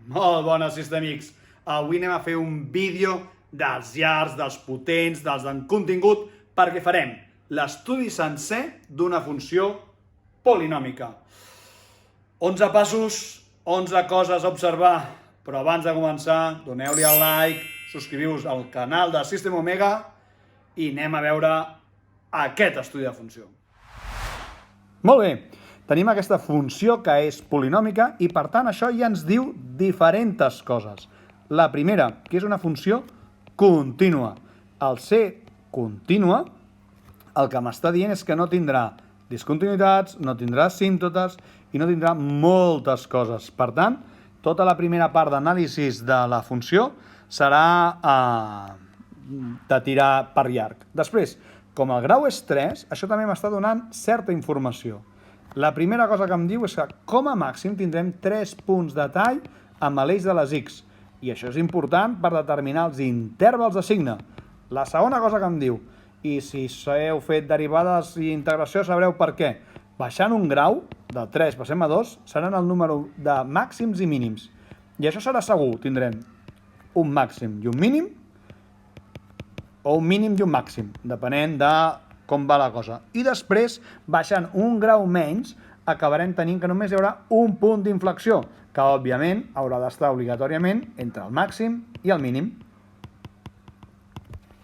Molt bones, sistèmics. Avui anem a fer un vídeo dels llargs, dels potents, dels d'en contingut, perquè farem l'estudi sencer d'una funció polinòmica. 11 passos, 11 coses a observar, però abans de començar, doneu-li el like, subscriviu-vos al canal de System Omega i anem a veure aquest estudi de funció. Molt bé, tenim aquesta funció que és polinòmica i per tant això ja ens diu diferents coses. La primera, que és una funció contínua. Al ser contínua, el que m'està dient és que no tindrà discontinuïtats, no tindrà asímptotes i no tindrà moltes coses. Per tant, tota la primera part d'anàlisi de la funció serà de tirar per llarg. Després, com el grau és 3, això també m'està donant certa informació. La primera cosa que em diu és que com a màxim tindrem 3 punts de tall amb l'eix de les X. I això és important per determinar els intervals de signe. La segona cosa que em diu, i si heu fet derivades i integració sabreu per què. Baixant un grau, de 3 passem a 2, seran el número de màxims i mínims. I això serà segur, tindrem un màxim i un mínim, o un mínim i un màxim, depenent de com va la cosa. I després, baixant un grau menys, acabarem tenint que només hi haurà un punt d'inflexió, que òbviament haurà d'estar obligatòriament entre el màxim i el mínim.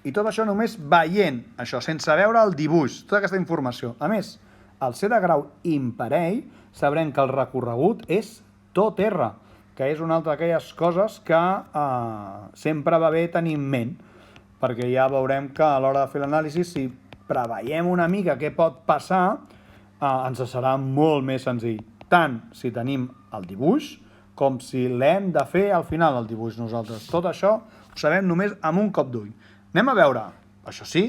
I tot això només veient això, sense veure el dibuix, tota aquesta informació. A més, al ser de grau imparell, sabrem que el recorregut és tot R, que és una altra d'aquelles coses que sempre va bé tenir en ment, perquè ja veurem que a l'hora de fer l'anàlisi, si preveiem una mica què pot passar, ens serà molt més senzill. Tant si tenim el dibuix, com si l'hem de fer al final el dibuix nosaltres. Tot això ho sabem només amb un cop d'ull. Anem a veure, això sí,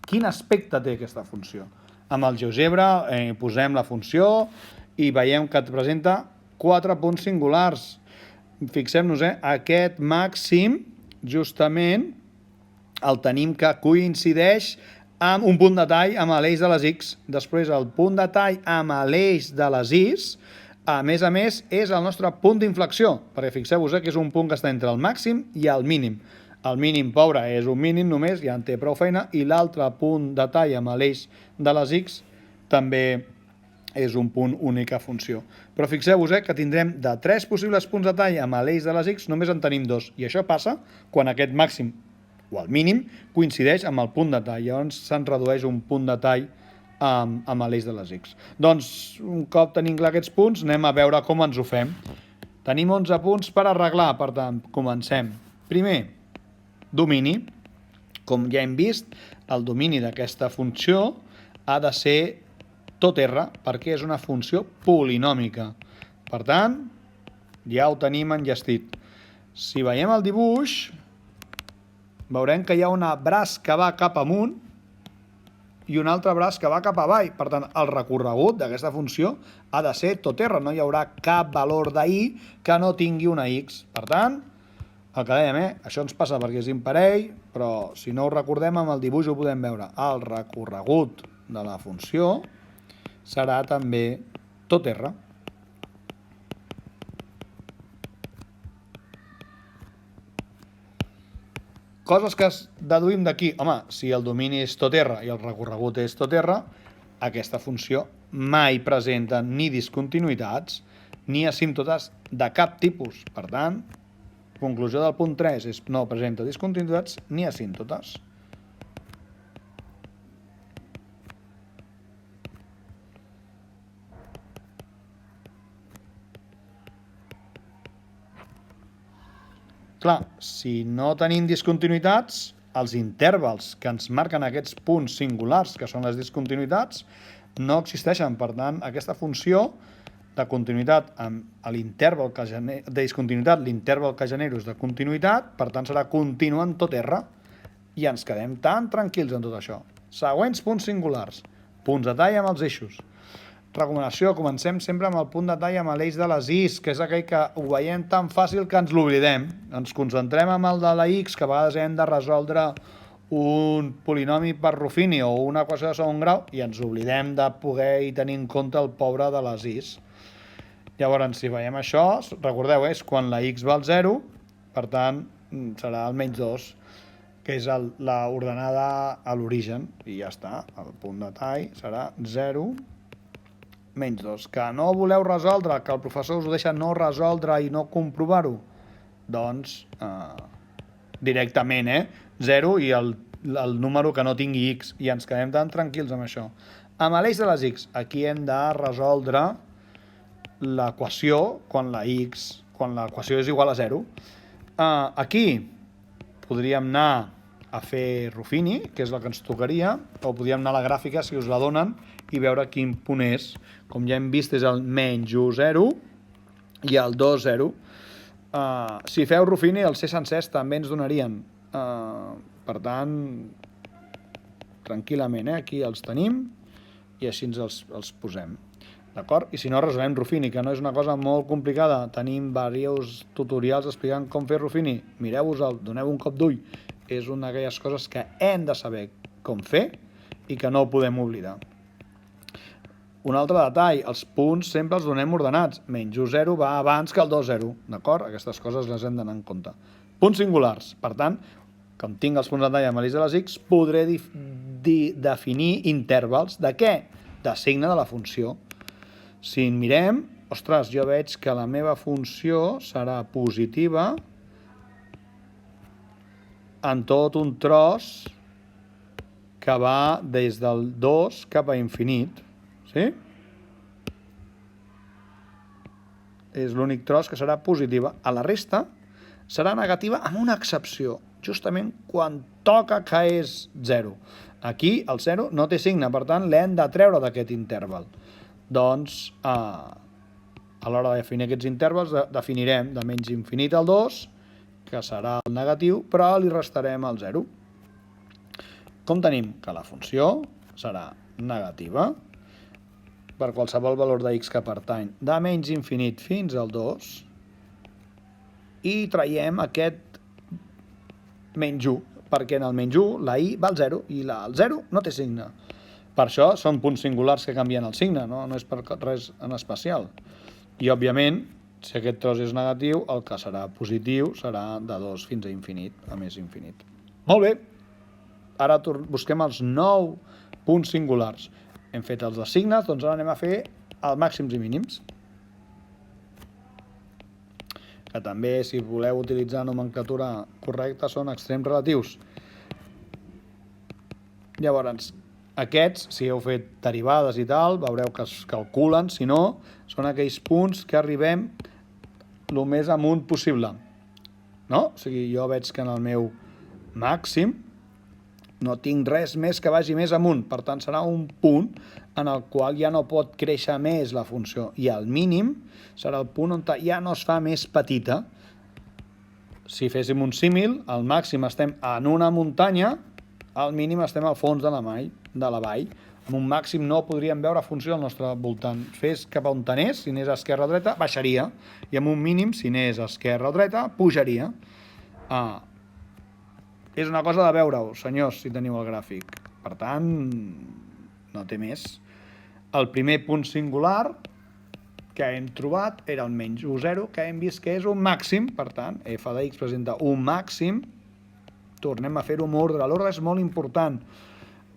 quin aspecte té aquesta funció. Amb el GeoGebra posem la funció i veiem que et presenta 4 punts singulars. Fixem-nos, aquest màxim, justament, el tenim que coincideix amb un punt de tall amb l'eix de les X. Després, el punt de tall amb l'eix de les Is, a més, és el nostre punt d'inflexió, perquè fixeu-vos que és un punt que està entre el màxim i el mínim. El mínim, pobre, és un mínim només, ja en té prou feina, i l'altre punt de tall amb l'eix de les X també és un punt única funció. Però fixeu-vos que tindrem de 3 possibles punts de tall amb l'eix de les X, només en tenim 2. I això passa quan aquest màxim o el mínim coincideix amb el punt de tall. Llavors se'n redueix un punt de tall amb l'eix de les X. Doncs, un cop tenim clar aquests punts, anem a veure com ens ho fem. Tenim 11 punts per arreglar, per tant, comencem. Primer, domini. Com ja hem vist, el domini d'aquesta funció ha de ser tot R, perquè és una funció polinòmica. Per tant, ja ho tenim enllestit. Si veiem el dibuix, veurem que hi ha un braç que va cap amunt i un altre braç que va cap avall. Per tant, el recorregut d'aquesta funció ha de ser tot R. No hi haurà cap valor d'I que no tingui una X. Per tant, el que dèiem, això ens passa perquè és imparell, però si no ho recordem, amb el dibuix ho podem veure. El recorregut de la funció serà també tot R. Coses que deduïm d'aquí. Home, si el domini és tot R i el recorregut és tot R, aquesta funció mai presenta ni discontinuïtats ni asímptotes de cap tipus. Per tant, conclusió del punt 3 és no presenta discontinuïtats ni asímptotes. Clar, si no tenim discontinuïtats, els intervals que ens marquen aquests punts singulars, que són les discontinuïtats, no existeixen. Per tant, aquesta funció de continuïtat amb l'interval de discontinuïtat, l'interval que genero és de continuïtat, per tant serà continu en tot R, i ens quedem tan tranquils en tot això. Següents punts singulars, punts de tall amb els eixos. Recomanació, comencem sempre amb el punt de tall amb l'eix de les Is, que és aquell que ho veiem tan fàcil que ens l'oblidem. Ens concentrem en el de la X, que a vegades hem de resoldre un polinomi per Ruffini o una equació de segon grau i ens oblidem de poder tenir en compte el pobre de les Is. Llavors, si veiem això, recordeu, és quan la x val 0, per tant, serà el menys 2, que és l'ordenada a l'origen, i ja està, el punt de tall serà 0, menys 2. Que no voleu resoldre, que el professor us ho deixa no resoldre i no comprovar-ho, doncs directament, 0 i el número que no tingui x, i ens quedem tan tranquils amb això. Amb l'eix de les x, aquí hem de resoldre l'equació quan l'equació és igual a 0. Aquí podríem anar a fer Ruffini, que és la que ens tocaria, o podríem anar a la gràfica, si us la donen, i veure quin punt és. Com ja hem vist, és el menys 1, 0, i el 2, 0. Si feu Ruffini, els C sencers també ens donarien. Per tant, tranquil·lament, aquí els tenim, i així els posem. D'acord? I si no, resolem Ruffini, que no és una cosa molt complicada. Tenim diversos tutorials explicant com fer Ruffini. Mireu-vos-el, doneu un cop d'ull. És una d'aquelles coses que hem de saber com fer i que no podem oblidar. Un altre detall, els punts sempre els donem ordenats. Menys 1, 0 va abans que el 2, 0. D'acord? Aquestes coses les hem d'anar en compte. Punts singulars. Per tant, com tinc els punts de tall amb l'eix de les x, podré definir intervals. De què? De signe de la funció. Si en mirem, ostres, jo veig que la meva funció serà positiva en tot un tros que va des del 2 cap a infinit. Sí? És l'únic tros que serà positiva. A la resta serà negativa amb una excepció, justament quan toca que és 0. Aquí el 0 no té signe, per tant l'hem de treure d'aquest interval. Doncs a l'hora de definir aquests intervals definirem de menys infinit al 2, que serà el negatiu, però li restarem el 0. Com tenim? Que la funció serà negativa per qualsevol valor de x que pertany de menys infinit fins al 2 i traiem aquest menys 1, perquè en el menys 1 la i val 0 i el 0 no té signe. Per això són punts singulars que canvien el signe, no és per res en especial. I, òbviament, si aquest tros és negatiu, el que serà positiu serà de 2 fins a infinit, a més infinit. Molt bé, ara busquem els 9 punts singulars. Hem fet els de signes, doncs ara anem a fer els màxims i mínims. Que també, si voleu utilitzar nomenclatura correcta, són extrems relatius. Llavors, aquests, si heu fet derivades i tal, veureu que es calculen, si no, són aquells punts que arribem el més amunt possible. No? O sigui, jo veig que en el meu màxim no tinc res més que vagi més amunt, per tant serà un punt en el qual ja no pot créixer més la funció, i el mínim serà el punt on ja no es fa més petita. Si féssim un símil, al màxim estem en una muntanya, al mínim estem al fons de la vall. Amb un màxim no podríem veure funció al nostre voltant. Fes cap a on anés, si anés a esquerra o dreta, baixaria. I amb un mínim, si anés a esquerra o dreta, pujaria. És una cosa de veure-ho, senyors, si teniu el gràfic. Per tant, no té més. El primer punt singular que hem trobat era el menys 1, 0, que hem vist que és un màxim. Per tant, f de x presenta un màxim. Tornem a fer-ho amb ordre. L'ordre és molt important,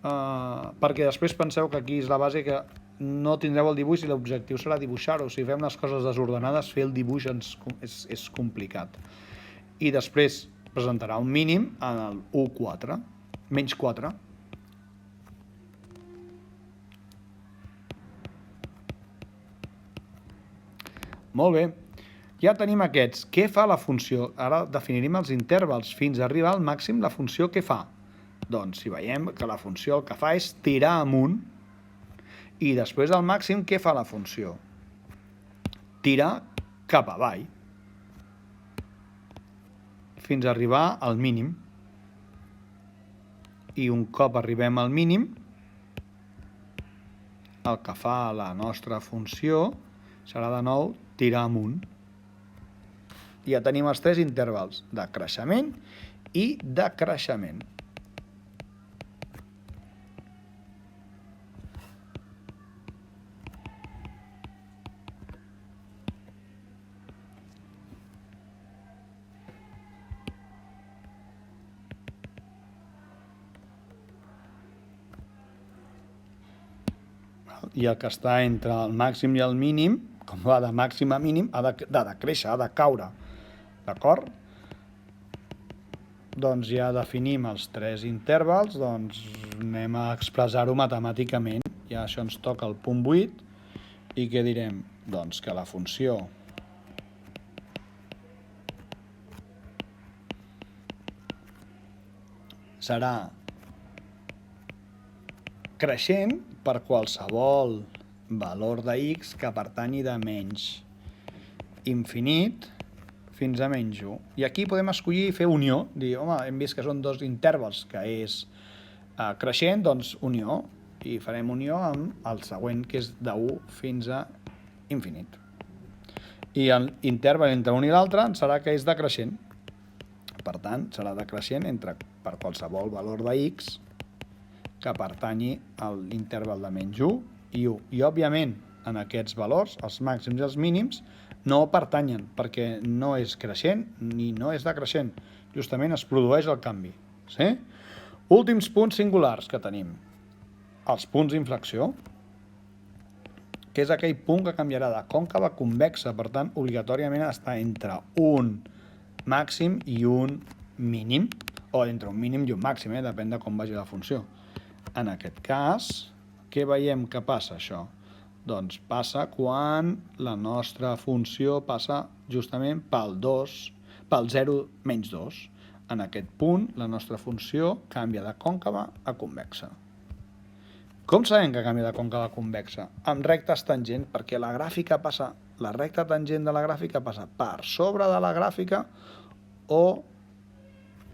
perquè després penseu que aquí és la base que no tindreu el dibuix i l'objectiu serà dibuixar-ho. Si fem les coses desordenades, fer el dibuix és complicat. I després presentarà un mínim en el 1, 4, menys 4. Molt bé. Ja tenim aquests. Què fa la funció? Ara definirem els intervals fins a arribar al màxim la funció què fa. Doncs si veiem que la funció el que fa és tirar amunt i després del màxim què fa la funció? Tira cap avall fins a arribar al mínim. I un cop arribem al mínim, el que fa la nostra funció serà de nou tirar amunt. Ja tenim els 3 intervals de creixement i decreixement. i el que està entre el màxim i el mínim, com va de màxim a mínim, ha de decréixer, ha de caure. D'acord? Doncs ja definim els 3 intervals, doncs anem a expressar-ho matemàticament. Ja això ens toca el punt 8, i què direm? Doncs que la funció serà creixent per qualsevol valor de x que pertanyi de menys infinit fins a menys 1. I aquí podem escollir fer unió, dir, home, hem vist que són 2 intervals, que és creixent, doncs unió, i farem unió amb el següent, que és de 1 fins a infinit. I l'interval entre un i l'altre serà que és decreixent. Per tant, serà decreixent per qualsevol valor de x que pertanyi a l'interval de menys 1 i 1. I, òbviament, en aquests valors, els màxims i els mínims, no pertanyen, perquè no és creixent ni no és decreixent. Justament es produeix el canvi. Sí? Últims punts singulars que tenim. Els punts d'inflexió, que és aquell punt que canviarà de còncava a convexa, per tant, obligatòriament està entre un màxim i un mínim, o entre un mínim i un màxim, depèn de com vagi la funció. En aquest cas, què veiem que passa això? Doncs passa quan la nostra funció passa justament pel 0 menys 2. En aquest punt, la nostra funció canvia de còncava a convexa. Com sabem que canvia de còncava a convexa? Amb rectes tangent, perquè la recta tangent de la gràfica passa per sobre de la gràfica o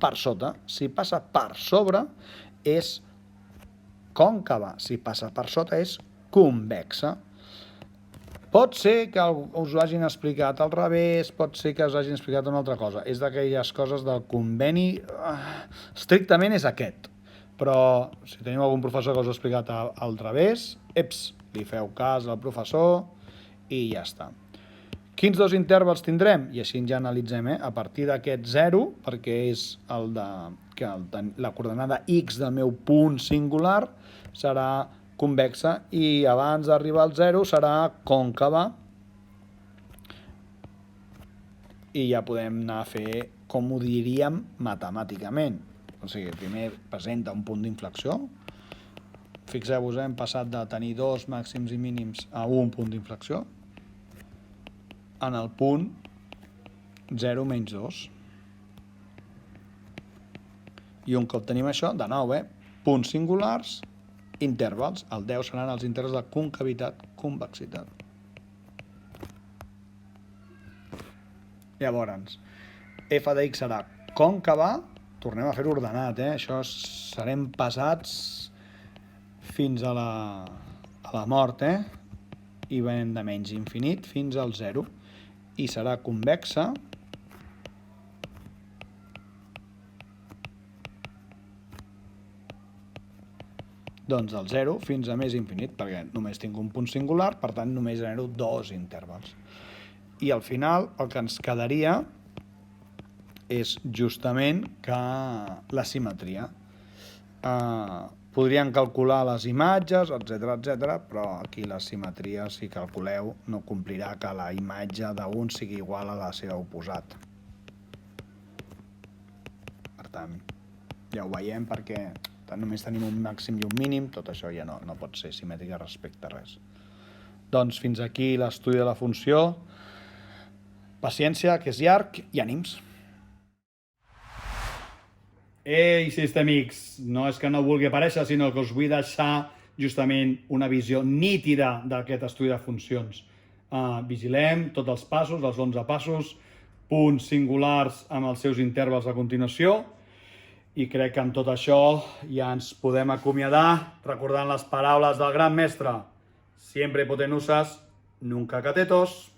per sota. Si passa per sobre és còncava, si passa per sota és convexa. Pot ser que us ho hagin explicat al revés, pot ser que us hagin explicat una altra cosa. És d'aquelles coses del conveni, estrictament és aquest. Però si teniu algun professor que us ha explicat al revés, li feu cas al professor i ja està. Quins 2 intervals tindrem? I així ja analitzem, a partir d'aquest 0, perquè és la coordenada x del meu punt singular serà convexa i abans d'arribar al 0 serà còncava i ja podem anar a fer com ho diríem matemàticament. O sigui, primer presenta un punt d'inflexió. Fixeu-vos, hem passat de tenir 2 màxims i mínims a un punt d'inflexió en el punt 0 menys 2. I un cop tenim això, de nou, punts singulars, intervals. El 10 seran els intervals de concavitat, convexitat. Llavors, f de x serà còncava, tornem a fer-ho ordenat, això serem pesats fins a la mort, i venim de menys infinit fins al 0, i serà convexa doncs del 0 fins a més infinit, perquè només tinc un punt singular, per tant només genero 2 intervals. I al final el que ens quedaria és justament que la simetria. Podríem calcular les imatges, etc, però aquí la simetria, si calculeu, no complirà que la imatge d'un sigui igual a la seva oposat. Per tant, ja ho veiem perquè només tenim un màxim i un mínim, tot això ja no pot ser simètrica respecte a res. Doncs fins aquí l'estudi de la funció. Paciència, que és llarg, i ànims. Ei, sistèmics, no és que no vulgui aparèixer, sinó que us vull deixar justament una visió nítida d'aquest estudi de funcions. Vigilem tots els passos, els 11 passos, punts singulars amb els seus intervals a continuació, i crec que amb tot això ja ens podem acomiadar recordant les paraules del gran mestre. Siempre hipotenusas, nunca catetos.